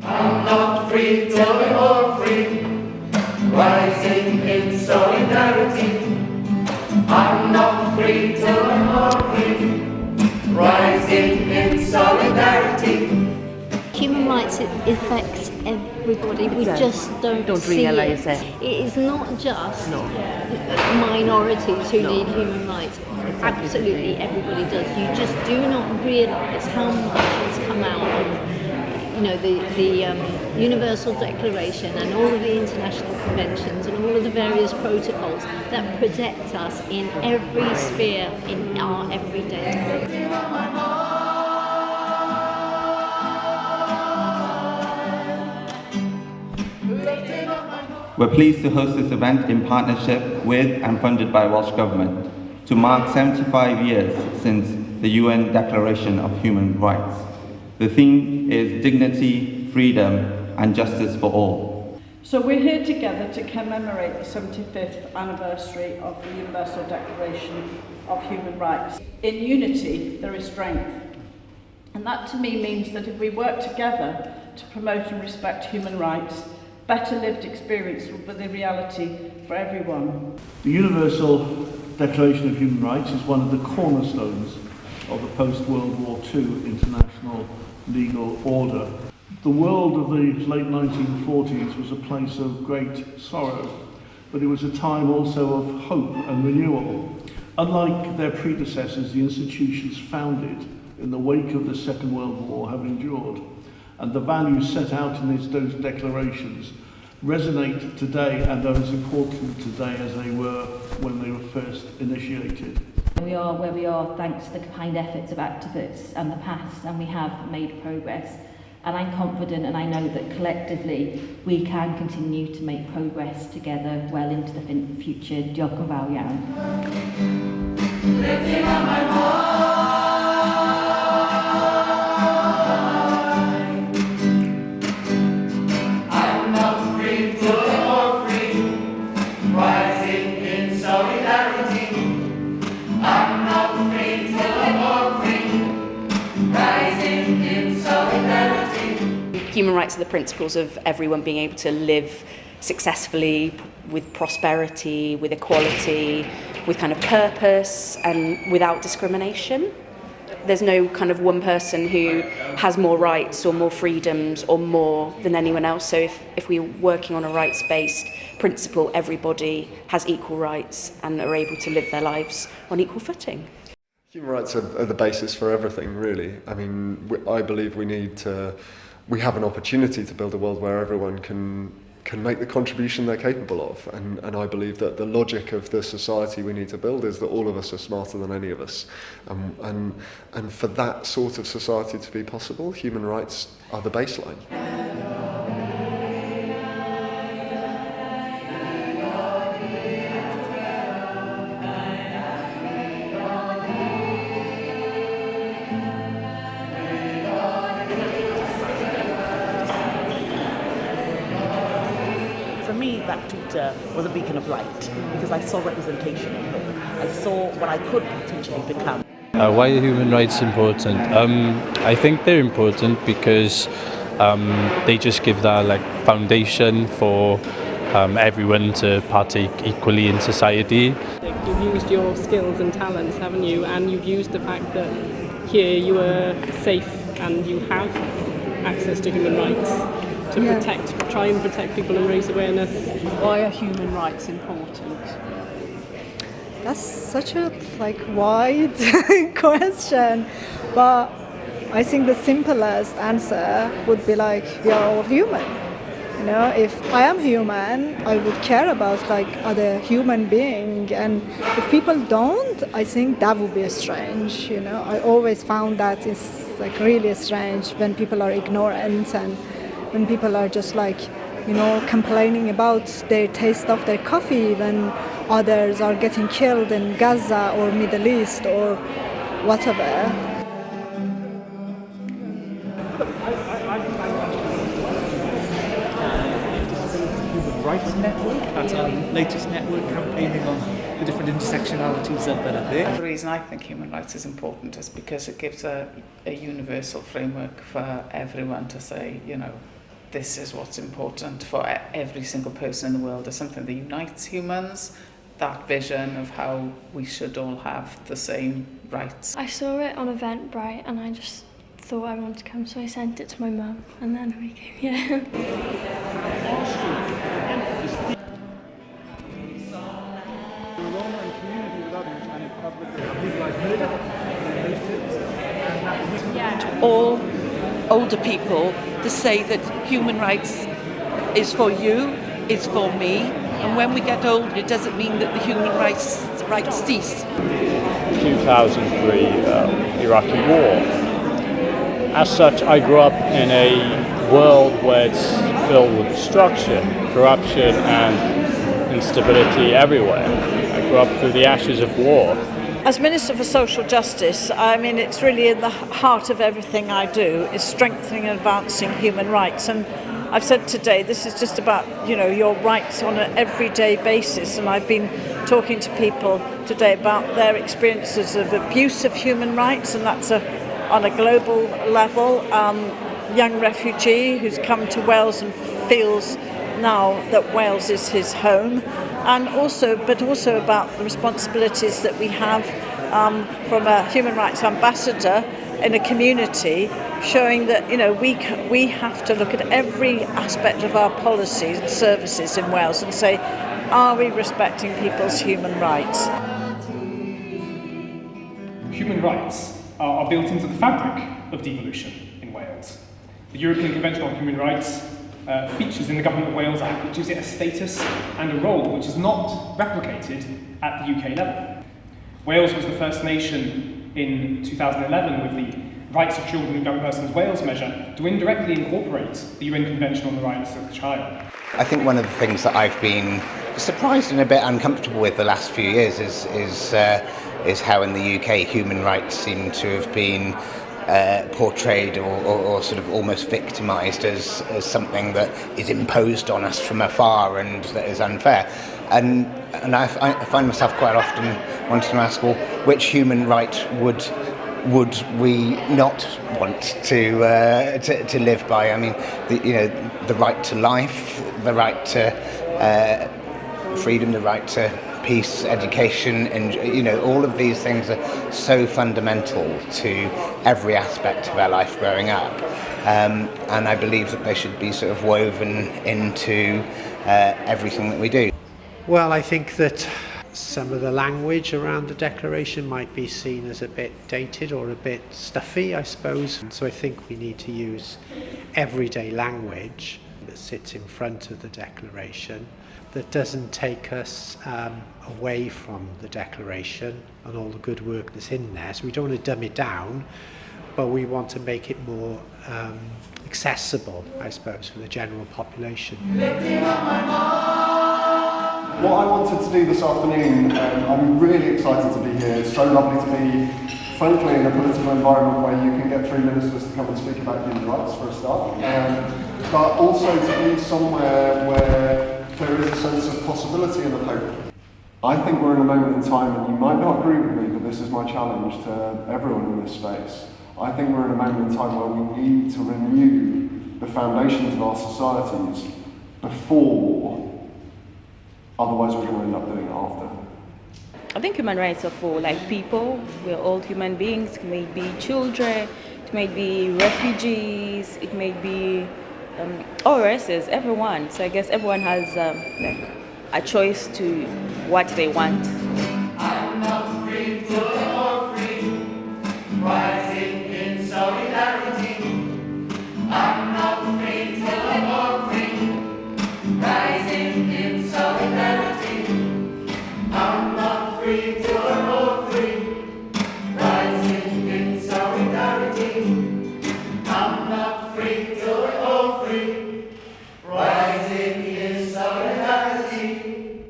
I'm not free till we're all free, rising in solidarity. I'm not free till we're all free, rising in solidarity. Human rights affects everybody. We just don't see realise it. It is not just minorities who need human rights. Absolutely everybody does. You just do not realise how much has come out of the Universal Declaration and all of the international conventions and all of the various protocols that protect us in every sphere in our everyday life. We're pleased to host this event in partnership with and funded by Welsh Government to mark 75 years since the UN Declaration of Human Rights. The theme is dignity, freedom and justice for all. So we're here together to commemorate the 75th anniversary of the Universal Declaration of Human Rights. In unity, there is strength. And that to me means that if we work together to promote and respect human rights, better lived experience will be the reality for everyone. The Universal Declaration of Human Rights is one of the cornerstones of the post-World War II international legal order. The world of the late 1940s was a place of great sorrow, but it was a time also of hope and renewal. Unlike their predecessors, the institutions founded in the wake of the Second World War have endured, and the values set out in those declarations resonate today and are as important today as they were when they were first initiated. We are where we are thanks to the kind efforts of activists and the past, and we have made progress. And I'm confident and I know that collectively we can continue to make progress together well into the future. Diolch yn fawr iawn. Lifting up my mind. I'm not free till we're all free, rising in solidarity. I'm not free till we're all free, rising in solidarity. Human rights are the principles of everyone being able to live successfully, with prosperity, with equality, with kind of purpose and without discrimination. There's no kind of one person who has more rights or more freedoms or more than anyone else. So if we're working on a rights-based principle, everybody has equal rights and are able to live their lives on equal footing. Human rights are the basis for everything, really. I mean, I believe we have an opportunity to build a world where everyone can make the contribution they're capable of. And I believe that the logic of the society we need to build is that all of us are smarter than any of us. And for that sort of society to be possible, human rights are the baseline. For me, that tutor was a beacon of light because I saw representation in him. I saw what I could potentially become. Why are human rights important? I think they're important because they just give that foundation for everyone to partake equally in society. You've used your skills and talents, haven't you? And you've used the fact that here you are safe and you have access to human rights to try and protect people and raise awareness. Why are human rights important? That's such a wide question, but I think the simplest answer would be we are all human. You know, if I am human, I would care about other human being, and if people don't, I think that would be strange. You know, I always found that it's really strange when people are ignorant and when people are just complaining about their taste of their coffee when others are getting killed in Gaza or Middle East or whatever. Human Rights Network, that's our latest network campaigning on the different intersectionalities that are there. The reason I think human rights is important is because it gives a universal framework for everyone to say, this is what's important for every single person in the world. It's something that unites humans, that vision of how we should all have the same rights. I saw it on Eventbrite and I just thought I wanted to come, so I sent it to my mum and then we came here. All older people to say that human rights is for you, is for me, and when we get older it doesn't mean that the human rights cease. 2003 Iraqi war. As such, I grew up in a world where it's filled with destruction, corruption and instability everywhere. I grew up through the ashes of war. As Minister for Social Justice, I mean, it's really in the heart of everything I do, is strengthening and advancing human rights. And I've said today, this is just about, your rights on an everyday basis. And I've been talking to people today about their experiences of abuse of human rights, and that's on a global level. Young refugee who's come to Wales and feels now that Wales is his home, but also about the responsibilities that we have from a human rights ambassador in a community, showing that we have to look at every aspect of our policies and services in Wales and say, are we respecting people's human rights? Human rights are built into the fabric of devolution in Wales. The European Convention on Human Rights features in the Government of Wales Act, which gives it a status and a role which is not replicated at the UK level. Wales was the first nation in 2011 with the Rights of Children and Young Persons Wales measure to indirectly incorporate the UN Convention on the Rights of the Child. I think one of the things that I've been surprised and a bit uncomfortable with the last few years is how in the UK human rights seem to have been portrayed or sort of almost victimised as something that is imposed on us from afar and that is unfair. And I find myself quite often wanting to ask, well, which human right would we not want to live by? I mean, the right to life, the right to freedom, the right to peace, education, and all of these things are so fundamental to every aspect of our life growing up, and I believe that they should be sort of woven into everything that we do. Well, I think that some of the language around the declaration might be seen as a bit dated or a bit stuffy, I suppose. And so I think we need to use everyday language that sits in front of the declaration, that doesn't take us away from the declaration and all the good work that's in there. So we don't want to dumb it down, but we want to make it more accessible, I suppose, for the general population. What I wanted to do this afternoon, I'm really excited to be here. It's so lovely to be, frankly, in a political environment where you can get 3 ministers to come and speak about human rights for a start, but also to be somewhere where there is a sense of possibility and of hope. I think we're in a moment in time, and you might not agree with me, but this is my challenge to everyone in this space. I think we're in a moment in time where we need to renew the foundations of our societies before. Otherwise, we're going to end up doing it after. I think human rights are for people. We're all human beings. It may be children, it may be refugees, it may be all races, everyone. So I guess everyone has a choice to what they want.